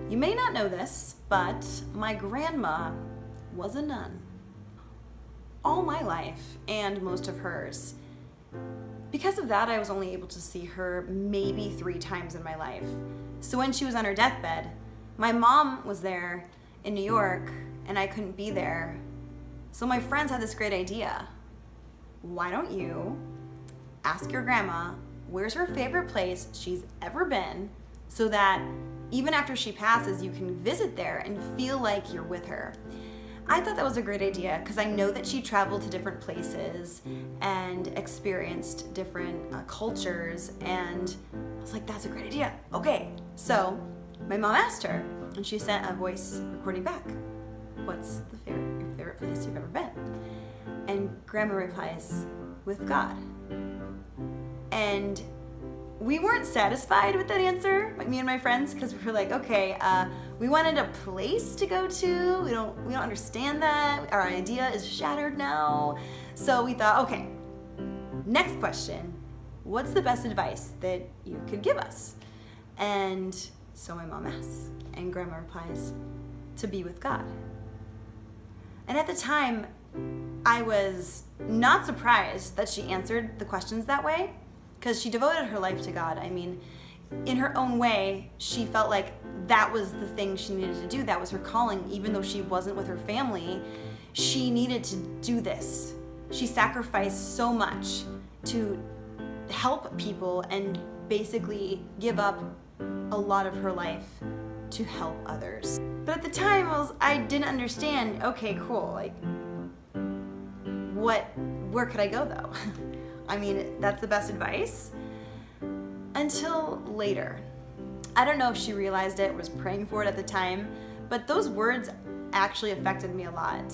You may not know this, but my grandma was a nun. All my life, and most of hers. Because of that, I was only able to see her maybe 3 times in my life. So when she was on her deathbed, my mom was there in New York, and I couldn't be there. So my friends had this great idea. Why don't you ask your grandma where's her favorite place she's ever been, so that even after she passes, you can visit there and feel like you're with her. I thought that was a great idea because I know that she traveled to different places and experienced different cultures, and I was like, that's a great idea. Okay, so my mom asked her, and she sent a voice recording back. What's your favorite place you've ever been? And Grandma replies, with God. And we weren't satisfied with that answer, like me and my friends, because we were like, okay, we wanted a place to go to. We don't understand that. Our idea is shattered now. So we thought, okay, next question, what's the best advice that you could give us? And so my mom asks, and Grandma replies, to be with God. And at the time, I was not surprised that she answered the questions that way, because she devoted her life to God. I mean, in her own way, she felt like that was the thing she needed to do. That was her calling. Even though she wasn't with her family, she needed to do this. She sacrificed so much to help people and basically give up a lot of her life to help others. But at the time, I didn't understand, okay, cool, like, where could I go though? I mean, that's the best advice. Until later. I don't know if she realized it, was praying for it at the time, but those words actually affected me a lot.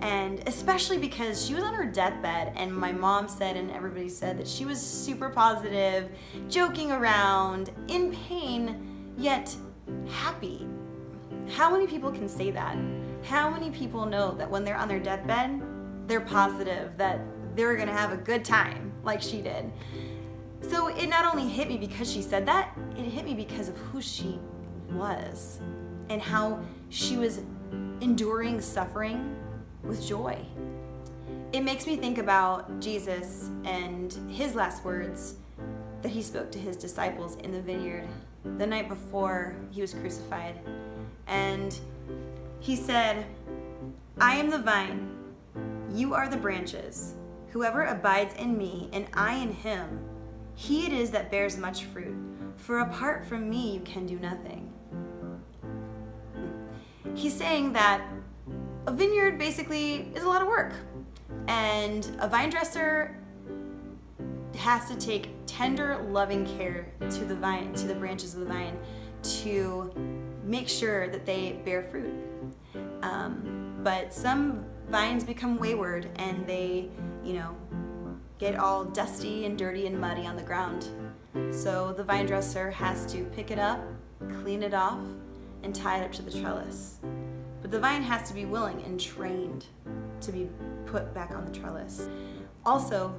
And especially because she was on her deathbed, and my mom said, and everybody said, that she was super positive, joking around, in pain, yet happy. How many people can say that? How many people know that when they're on their deathbed, they're positive, that they're gonna have a good time like she did? So it not only hit me because she said that, it hit me because of who she was and how she was enduring suffering with joy. It makes me think about Jesus and his last words that he spoke to his disciples in the vineyard the night before he was crucified. And he said, I am the vine, you are the branches. Whoever abides in me and I in him, he it is that bears much fruit. For apart from me, you can do nothing. He's saying that a vineyard basically is a lot of work. And a vine dresser has to take tender, loving care to the vine, to the branches of the vine, to make sure that they bear fruit. But some vines become wayward and they, get all dusty and dirty and muddy on the ground. So the vine dresser has to pick it up, clean it off, and tie it up to the trellis. But the vine has to be willing and trained to be put back on the trellis. Also,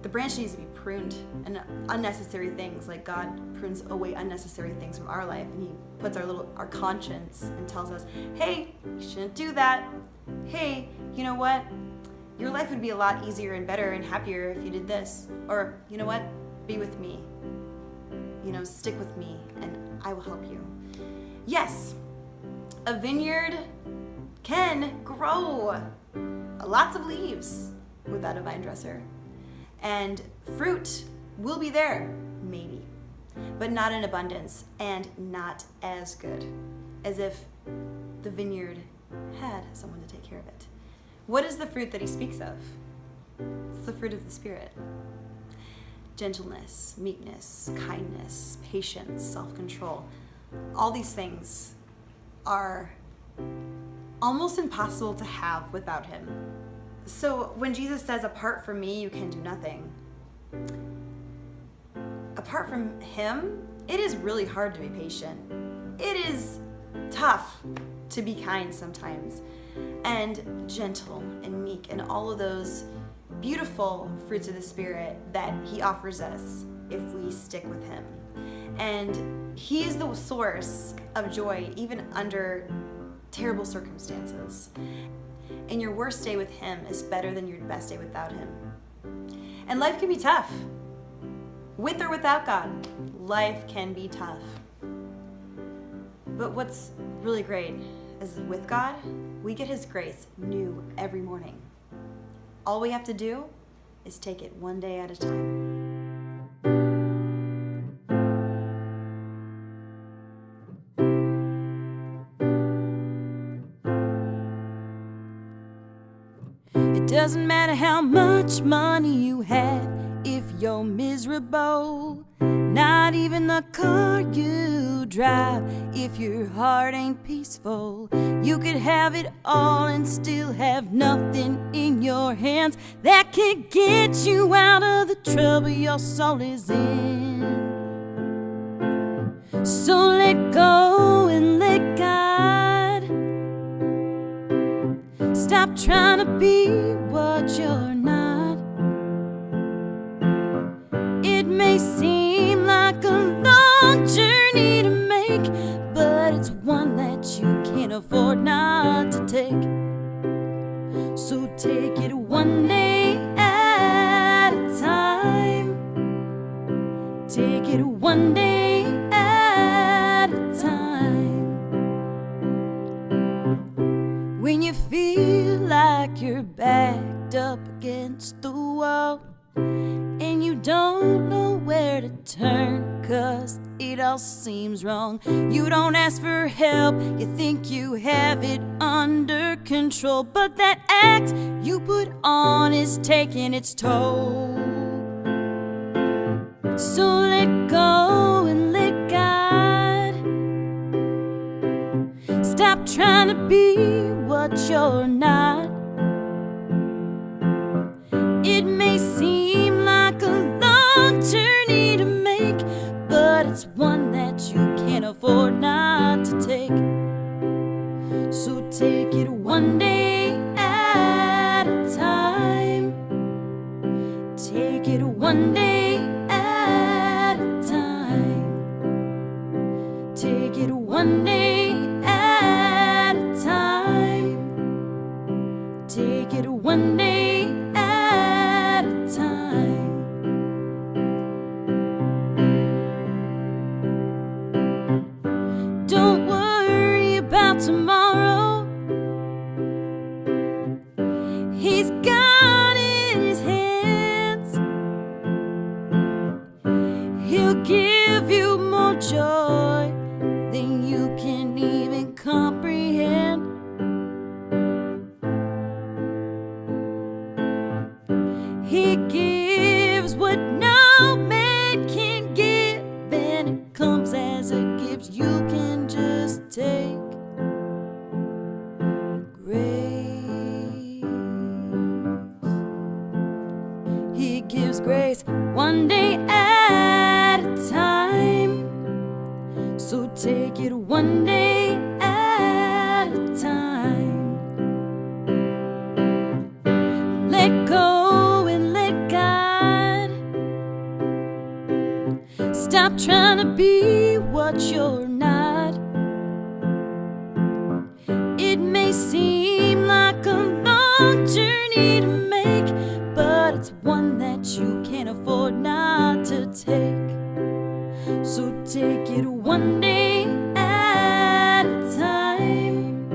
the branch needs to be pruned, and unnecessary things, like God prunes away unnecessary things from our life, and he puts our conscience and tells us, hey, you shouldn't do that. Hey, you know what? Your life would be a lot easier and better and happier if you did this. Or, you know what? Be with me. Stick with me, and I will help you. Yes, a vineyard can grow lots of leaves without a vine dresser. And fruit will be there, maybe, but not in abundance and not as good as if the vineyard had someone to take care of it. What is the fruit that he speaks of? It's the fruit of the Spirit. Gentleness, meekness, kindness, patience, self-control. All these things are almost impossible to have without him. So when Jesus says, apart from me, you can do nothing, apart from him, it is really hard to be patient. It is tough to be kind sometimes, and gentle and meek, and all of those beautiful fruits of the Spirit that he offers us if we stick with him. And He is the source of joy, even under terrible circumstances. And your worst day with Him is better than your best day without Him. And life can be tough. With or without God, life can be tough. But what's really great is with God, we get His grace new every morning. All we have to do is take it one day at a time. It doesn't matter how much money you have if you're miserable. Not even the car you drive if your heart ain't peaceful. You could have it all and still have nothing in your hands that can get you out of the trouble your soul is in. So let go and let God. Stop trying to be what you're not. It may seem like a long journey to make, but it's one that you can't afford not to take. So take it one day at a time. Take it one day at a time. When you feel like you're backed up against the wall and you don't know where to turn 'cause it all seems wrong, you don't ask for help, you think you have it under control, but that act you put on is taking its toll. So let go and let God. Stop trying to be what you're not. It may seem like a long journey to make, but it's one that you can't afford not to take. So take it one day at a time. Take it one day at a time. Take it one day at a time. Take it one day at a time. Don't worry about tomorrow. He's got it in His hands. He'll give you more joy than you can even comprehend. He gives what no man can give, and it comes as a gift you can just take. Grace. He gives grace one day at a time. So take it one day at a time. Let go and let God. Stop trying to be what you're not. It may seem like a long journey to make, but it's one that you can't afford not to take. So take it one day at a time.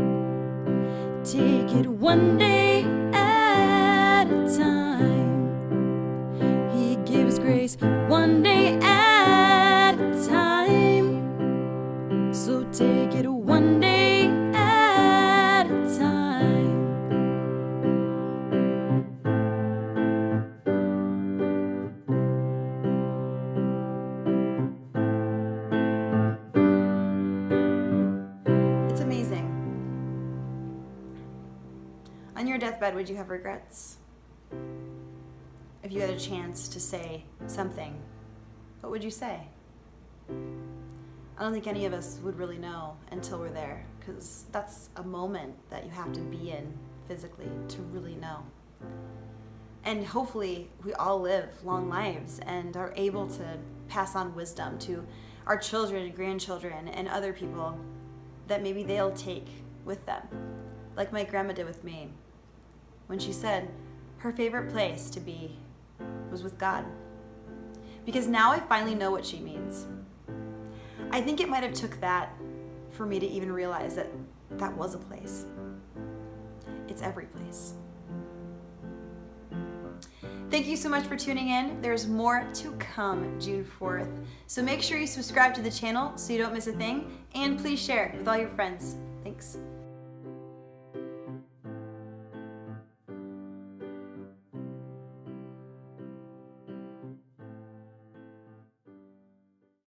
Take it one day at a time. He gives grace one day at a time. So take it one day at a time. It's amazing. On your deathbed, would you have regrets? If you had a chance to say something, what would you say? I don't think any of us would really know until we're there, because that's a moment that you have to be in physically to really know. And hopefully we all live long lives and are able to pass on wisdom to our children and grandchildren and other people that maybe they'll take with them, like my grandma did with me when she said her favorite place to be was with God. Because now I finally know what she means. I think it might have took that for me to even realize that that was a place. It's every place. Thank you so much for tuning in. There's more to come June 4th. So make sure you subscribe to the channel so you don't miss a thing, and please share with all your friends. Thanks.